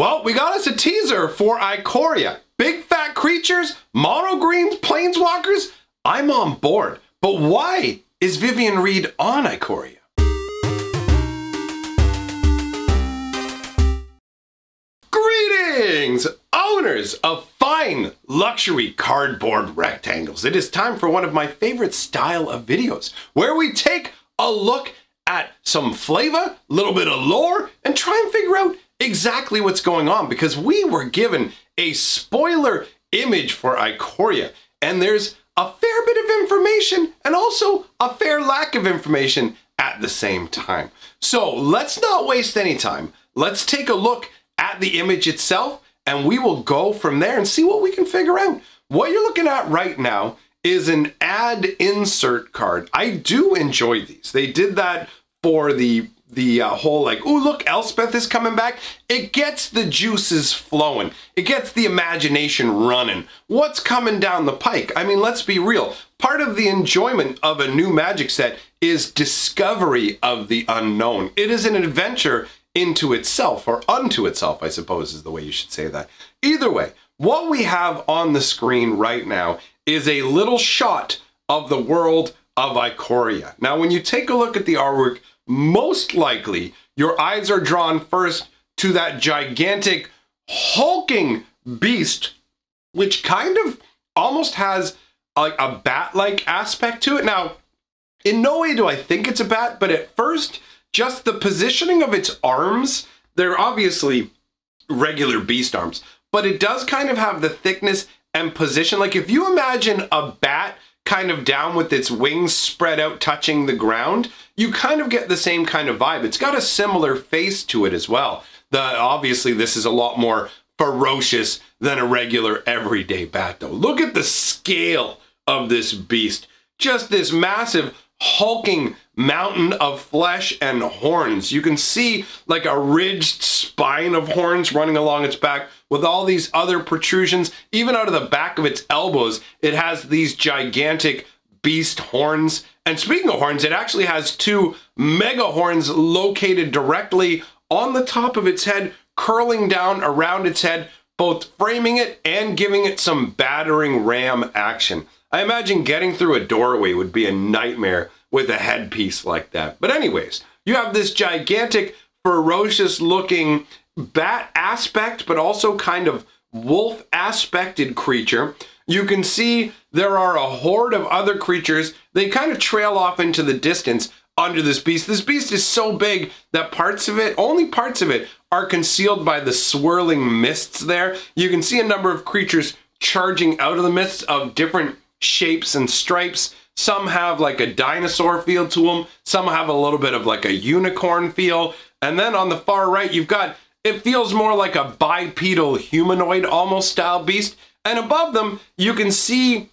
Well, we got us a teaser for Ikoria. Big fat creatures, mono greens, planeswalkers. I'm on board. But why is Vivien Reid on Ikoria? Greetings, owners of fine luxury cardboard rectangles. It is time for one of my favorite style of videos where we take a look at some flavor, a little bit of lore, and try and figure out exactly what's going on, because we were given a spoiler image for Ikoria, and there's a fair bit of information and also a fair lack of information at the same time. So let's not waste any time. Let's take a look at the image itself, and we will go from there and see what we can figure out. What you're looking at right now is an ad insert card. I do enjoy these. They did that for the whole like, ooh, look, Elspeth is coming back. It gets the juices flowing. It gets the imagination running. What's coming down the pike? I mean, let's be real. Part of the enjoyment of a new Magic set is discovery of the unknown. It is an adventure into itself, or unto itself, I suppose is the way you should say that. Either way, what we have on the screen right now is a little shot of the world of Ikoria. Now, when you take a look at the artwork, most likely your eyes are drawn first to that gigantic hulking beast, which kind of almost has like a bat-like aspect to it. Now, in no way do I think it's a bat, but at first, just the positioning of its arms, they're obviously regular beast arms, but it does kind of have the thickness and position. Like if you imagine a bat kind of down with its wings spread out touching the ground, you kind of get the same kind of vibe. It's got a similar face to it as well. Obviously this is a lot more ferocious than a regular everyday bat though. Look at the scale of this beast. Just this massive hulking mountain of flesh and horns. You can see like a ridged spine of horns running along its back with all these other protrusions. Even out of the back of its elbows, it has these gigantic beast horns. And speaking of horns, it actually has two mega horns located directly on the top of its head, curling down around its head, both framing it and giving it some battering ram action. I imagine getting through a doorway would be a nightmare with a headpiece like that. But anyways, you have this gigantic, ferocious looking bat aspect, but also kind of wolf aspected creature. You can see there are a horde of other creatures. They kind of trail off into the distance under this beast. This beast is so big that parts of it, only parts of it, are concealed by the swirling mists there. You can see a number of creatures charging out of the mists of different shapes and stripes. Some have like a dinosaur feel to them. Some have a little bit of like a unicorn feel. And then on the far right, you've got, it feels more like a bipedal humanoid almost style beast. And above them, you can see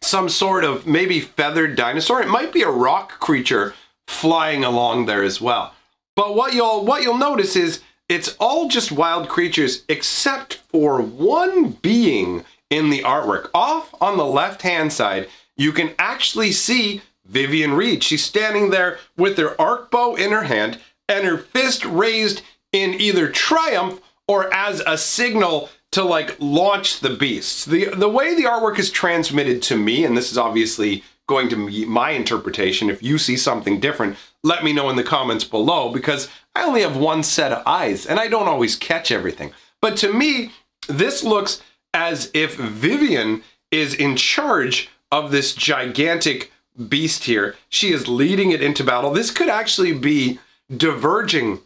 some sort of maybe feathered dinosaur. It might be a rock creature flying along there as well. But what you'll notice is it's all just wild creatures except for one being in the artwork. Off on the left-hand side, you can actually see Vivien Reid. She's standing there with her arc bow in her hand and her fist raised in either triumph or as a signal to like launch the beasts. The way the artwork is transmitted to me, and this is obviously going to be my interpretation. If you see something different, let me know in the comments below, because I only have one set of eyes and I don't always catch everything. But to me, this looks as if Vivien is in charge of this gigantic beast here. She is leading it into battle. This could actually be diverging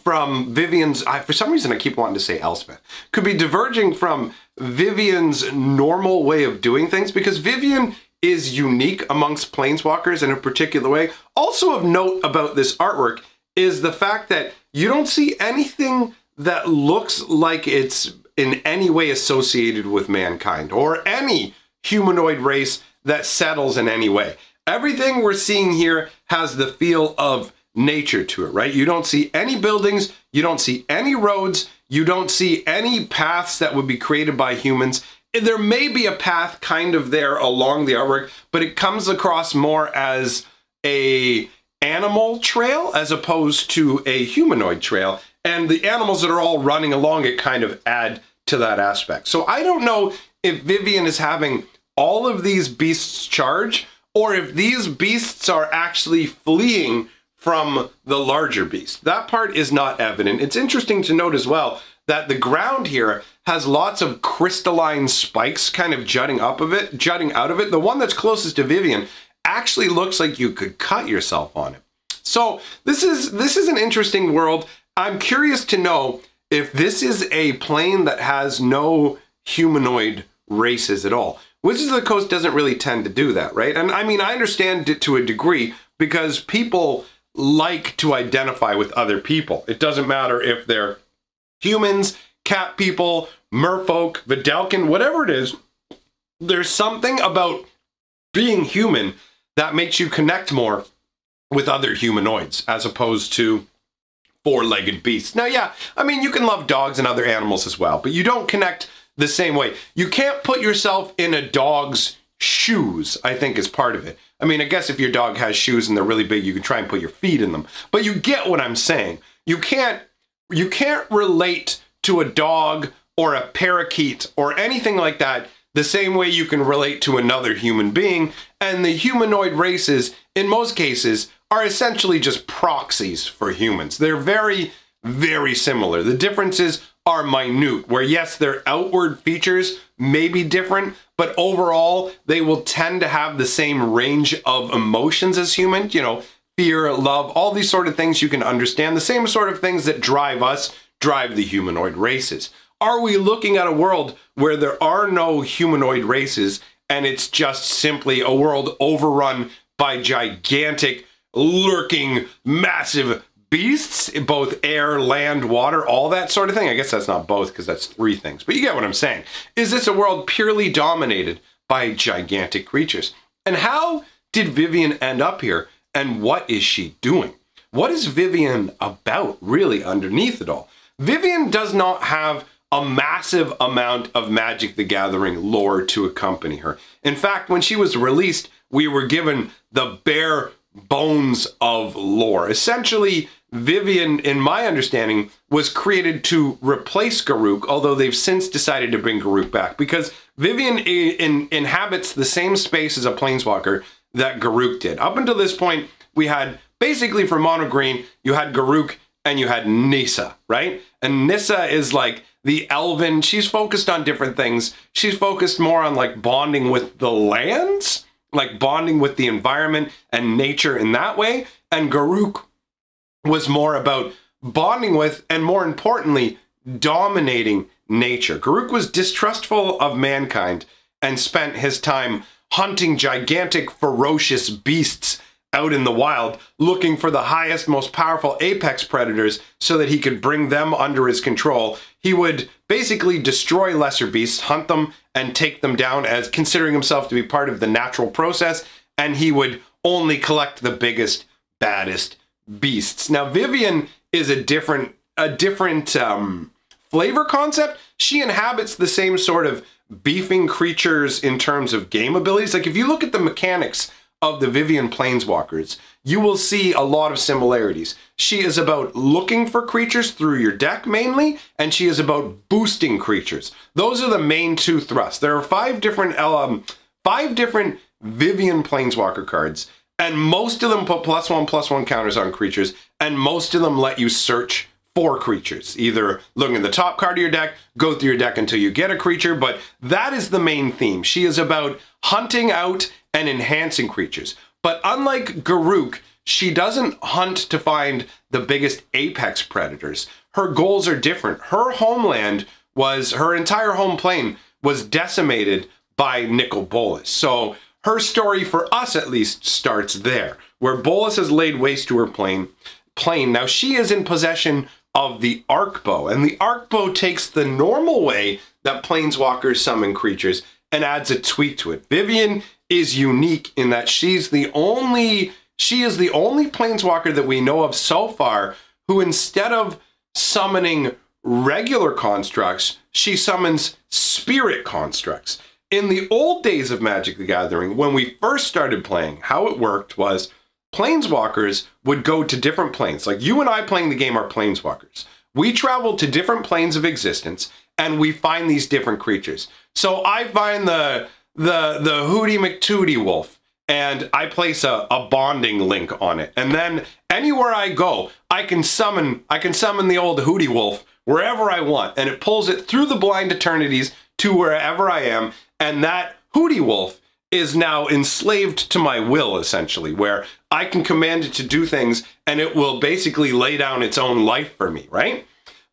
from Vivien's, for some reason I keep wanting to say Elspeth, could be diverging from Vivien's normal way of doing things, because Vivien is unique amongst planeswalkers in a particular way. Also of note about this artwork is the fact that you don't see anything that looks like it's in any way associated with mankind or any humanoid race that settles in any way. Everything we're seeing here has the feel of nature to it, right? You don't see any buildings, you don't see any roads, you don't see any paths that would be created by humans. There may be a path kind of there along the artwork, but it comes across more as a animal trail as opposed to a humanoid trail. and the animals that are all running along it kind of add to that aspect. So I don't know if Vivien is having all of these beasts charge, or if these beasts are actually fleeing from the larger beast. That part is not evident. It's interesting to note as well that the ground here has lots of crystalline spikes kind of jutting out of it. The one that's closest to Vivien actually looks like you could cut yourself on it. So this is an interesting world. I'm curious to know if this is a plane that has no humanoid races at all. Wizards of the Coast doesn't really tend to do that, right? And I mean, I understand it to a degree because people like to identify with other people. It doesn't matter if they're humans, cat people, merfolk, Vidalcan, whatever it is. There's something about being human that makes you connect more with other humanoids as opposed to four-legged beasts. Now, yeah, I mean, you can love dogs and other animals as well, but you don't connect the same way. You can't put yourself in a dog's shoes, I think, is part of it. I mean, I guess if your dog has shoes and they're really big, you can try and put your feet in them. But you get what I'm saying. You can't relate to a dog or a parakeet or anything like that the same way you can relate to another human being. And the humanoid races, in most cases, are essentially just proxies for humans. They're very, very similar. The differences are minute, where yes, their outward features may be different, but overall, they will tend to have the same range of emotions as humans, you know, fear, love, all these sort of things you can understand. The same sort of things that drive us, drive the humanoid races. Are we looking at a world where there are no humanoid races and it's just simply a world overrun by gigantic, lurking, massive beasts, both air, land, water, all that sort of thing? I guess that's not both because that's three things, but you get what I'm saying. Is this a world purely dominated by gigantic creatures? And how did Vivien end up here? And what is she doing? What is Vivien about really underneath it all? Vivien does not have a massive amount of Magic the Gathering lore to accompany her. In fact, when she was released, we were given the bare bones of lore. Essentially, Vivien, in my understanding, was created to replace Garruk, although they've since decided to bring Garruk back, because Vivien inhabits the same space as a planeswalker that Garruk did. Up until this point, we had, basically for mono green, you had Garruk and you had Nissa, right? And Nissa is like the elven, she's focused on different things. She's focused more on like bonding with the lands, like bonding with the environment and nature in that way. And Garruk was more about bonding with, and more importantly, dominating nature. Garruk was distrustful of mankind and spent his time hunting gigantic, ferocious beasts out in the wild, looking for the highest, most powerful apex predators so that he could bring them under his control. He would basically destroy lesser beasts, hunt them, and take them down as considering himself to be part of the natural process, and he would only collect the biggest, baddest beasts. Now, Vivien is a different flavor concept. She inhabits the same sort of beefing creatures in terms of game abilities. Like if you look at the mechanics of the Vivien Planeswalkers, you will see a lot of similarities. She is about looking for creatures through your deck mainly, and she is about boosting creatures. Those are the main two thrusts. There are five different Vivien Planeswalker cards, and most of them put +1/+1 counters on creatures, and most of them let you search for creatures. Either look at the top card of your deck, go through your deck until you get a creature, but that is the main theme. She is about hunting out and enhancing creatures. But unlike Garruk, she doesn't hunt to find the biggest apex predators. Her goals are different. Her homeland was, her entire home plane was decimated by Nicol Bolas. So her story, for us at least, starts there, where Bolas has laid waste to her plane. Now she is in possession of the Arc Bow, and the Arc Bow takes the normal way that planeswalkers summon creatures and adds a tweak to it. Vivien is unique in that she is the only planeswalker that we know of so far who, instead of summoning regular constructs, she summons spirit constructs. In the old days of Magic the Gathering, when we first started playing, how it worked was planeswalkers would go to different planes. Like you and I playing the game are planeswalkers. we travel to different planes of existence and we find these different creatures. So I find the Hootie McTootie wolf and I place a bonding link on it. And then anywhere I go, I can summon the old Hootie wolf wherever I want, and it pulls it through the blind eternities to wherever I am, and that Hootie wolf is now enslaved to my will, essentially, where I can command it to do things and it will basically lay down its own life for me, right?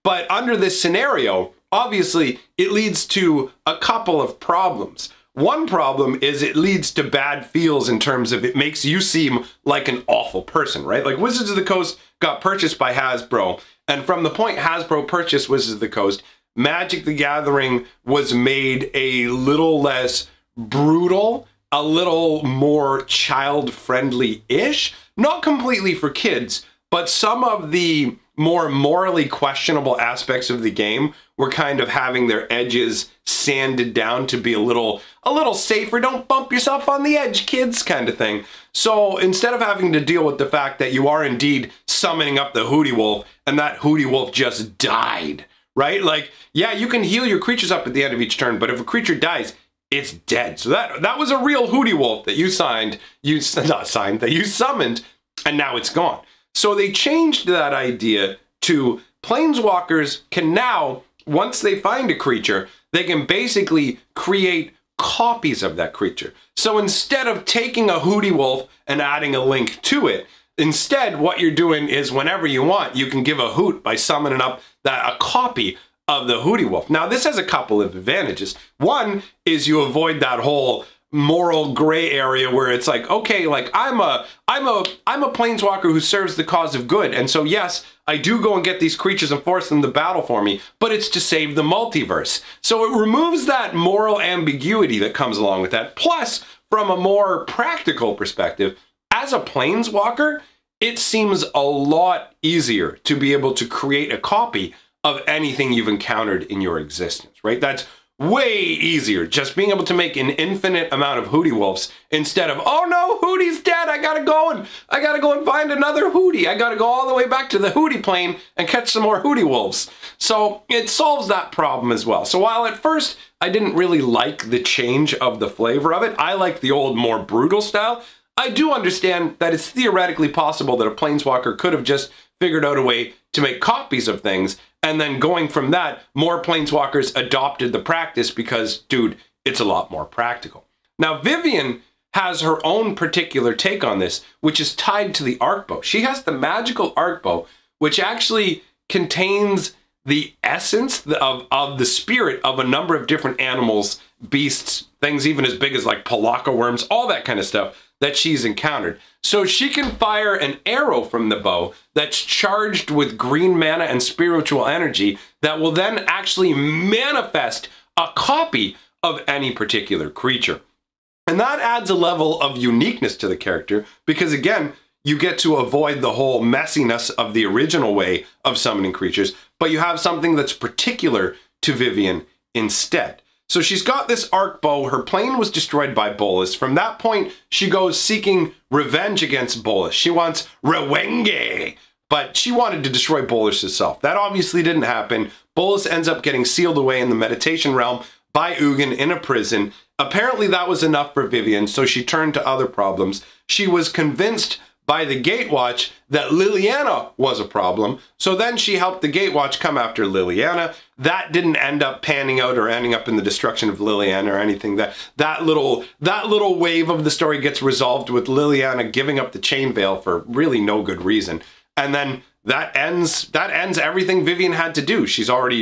But under this scenario, obviously, it leads to a couple of problems. One problem is it leads to bad feels in terms of it makes you seem like an awful person, right? Like Wizards of the Coast got purchased by Hasbro, and from the point Hasbro purchased Wizards of the Coast, Magic the Gathering was made a little less brutal, a little more child-friendly-ish. Not completely for kids, but some of the more morally questionable aspects of the game were kind of having their edges sanded down to be a little safer. Don't bump yourself on the edge, kids, kind of thing. So instead of having to deal with the fact that you are indeed summoning up the Hootie Wolf and that Hootie Wolf just died, right? Like, yeah, you can heal your creatures up at the end of each turn, but if a creature dies, it's dead. So that was a real Hootie Wolf that you summoned, and now it's gone. So they changed that idea to planeswalkers can now, once they find a creature, they can basically create copies of that creature. So instead of taking a Hootie Wolf and adding a link to it, instead what you're doing is whenever you want, you can give a hoot by summoning up a copy of the Hootie Wolf. Now this has a couple of advantages. One is you avoid that whole moral gray area where it's like, okay, like I'm a planeswalker who serves the cause of good, and so yes, I do go and get these creatures and force them to battle for me, but it's to save the multiverse. So it removes that moral ambiguity that comes along with that. Plus, from a more practical perspective, as a planeswalker, it seems a lot easier to be able to create a copy of anything you've encountered in your existence, right? That's way easier, just being able to make an infinite amount of Hootie Wolves instead of, oh no, Hootie's dead, I gotta go and find another Hootie. I gotta go all the way back to the Hootie plane and catch some more Hootie Wolves. So it solves that problem as well. So while at first I didn't really like the change of the flavor of it, I like the old, more brutal style, I do understand that it's theoretically possible that a planeswalker could have just figured out a way to make copies of things, and then going from that, more planeswalkers adopted the practice because, dude, it's a lot more practical. Now, Vivien has her own particular take on this, which is tied to the Arc Bow. She has the magical Arc Bow, which actually contains the essence of the spirit of a number of different animals, beasts, things even as big as like palaka worms, all that kind of stuff that she's encountered. So she can fire an arrow from the bow that's charged with green mana and spiritual energy that will then actually manifest a copy of any particular creature. And that adds a level of uniqueness to the character because, again, you get to avoid the whole messiness of the original way of summoning creatures, but you have something that's particular to Vivien instead. So she's got this arc bow. Her plane was destroyed by Bolas. From that point, she goes seeking revenge against Bolas. She wants Rewenge, but she wanted to destroy Bolas herself. That obviously didn't happen. Bolas ends up getting sealed away in the meditation realm by Ugin in a prison. Apparently that was enough for Vivien, so she turned to other problems. She was convinced by the Gatewatch that Liliana was a problem, so then she helped the Gatewatch come after Liliana. That didn't end up panning out or ending up in the destruction of Liliana or anything. That little wave of the story gets resolved with Liliana giving up the Chain Veil for really no good reason. And then that ends everything Vivien had to do.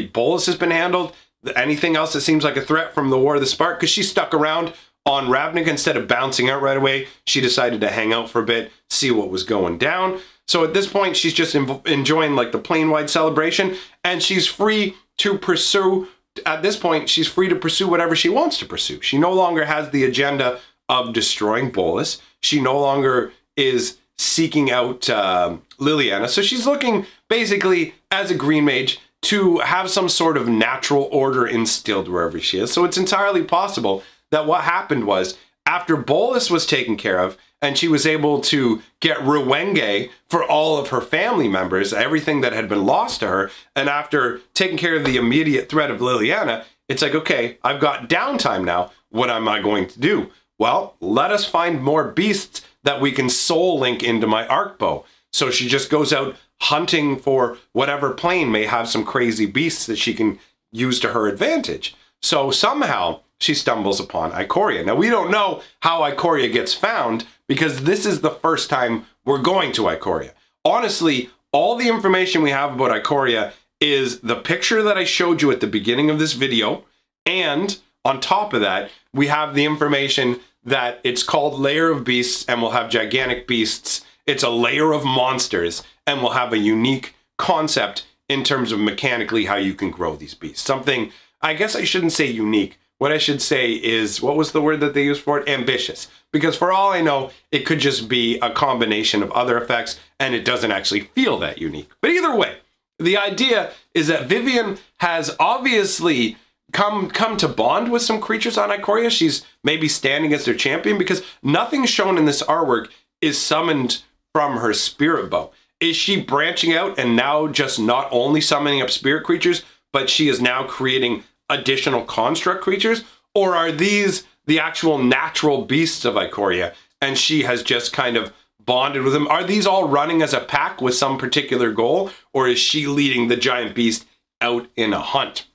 Bolas has been handled. Anything else that seems like a threat from the War of the Spark, because she stuck around on Ravnica, instead of bouncing out right away, she decided to hang out for a bit, see what was going down. So at this point, she's just enjoying like the plane-wide celebration, and she's free to pursue, at this point, she's free to pursue whatever she wants to pursue. She no longer has the agenda of destroying Bolas. She no longer is seeking out Liliana. So she's looking basically as a green mage to have some sort of natural order instilled wherever she is. So it's entirely possible that what happened was, after Bolas was taken care of, and she was able to get Ruwenge for all of her family members, everything that had been lost to her. And after taking care of the immediate threat of Liliana, it's like, okay, I've got downtime now. What am I going to do? Well, let us find more beasts that we can soul link into my arc bow. So she just goes out hunting for whatever plane may have some crazy beasts that she can use to her advantage. So somehow she stumbles upon Ikoria. Now, we don't know how Ikoria gets found because this is the first time we're going to Ikoria. Honestly, all the information we have about Ikoria is the picture that I showed you at the beginning of this video. And on top of that, we have the information that it's called Lair of Beasts and we'll have gigantic beasts. It's a layer of monsters and we'll have a unique concept in terms of mechanically how you can grow these beasts. Something, I guess I shouldn't say unique. What I should say is, what was the word that they used for it? Ambitious. Because for all I know, it could just be a combination of other effects and it doesn't actually feel that unique. But either way, the idea is that Vivien has obviously come to bond with some creatures on Ikoria. She's maybe standing as their champion because nothing shown in this artwork is summoned from her spirit bow. Is she branching out and now just not only summoning up spirit creatures, but she is now creating additional construct creatures? Or are these the actual natural beasts of Ikoria and she has just kind of bonded with them? Are these all running as a pack with some particular goal? Or is she leading the giant beast out in a hunt?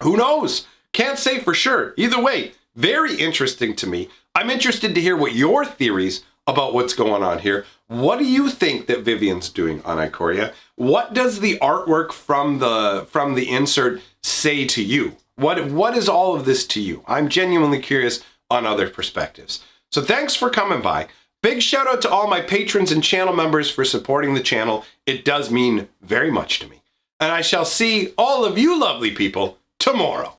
Who knows? Can't say for sure. Either way, very interesting to me. I'm interested to hear what your theories about what's going on here. What do you think that Vivien's doing on Ikoria? What does the artwork from the insert say to you? What is all of this to you? I'm genuinely curious on other perspectives. So thanks for coming by. Big shout out to all my patrons and channel members for supporting the channel. It does mean very much to me. And I shall see all of you lovely people tomorrow.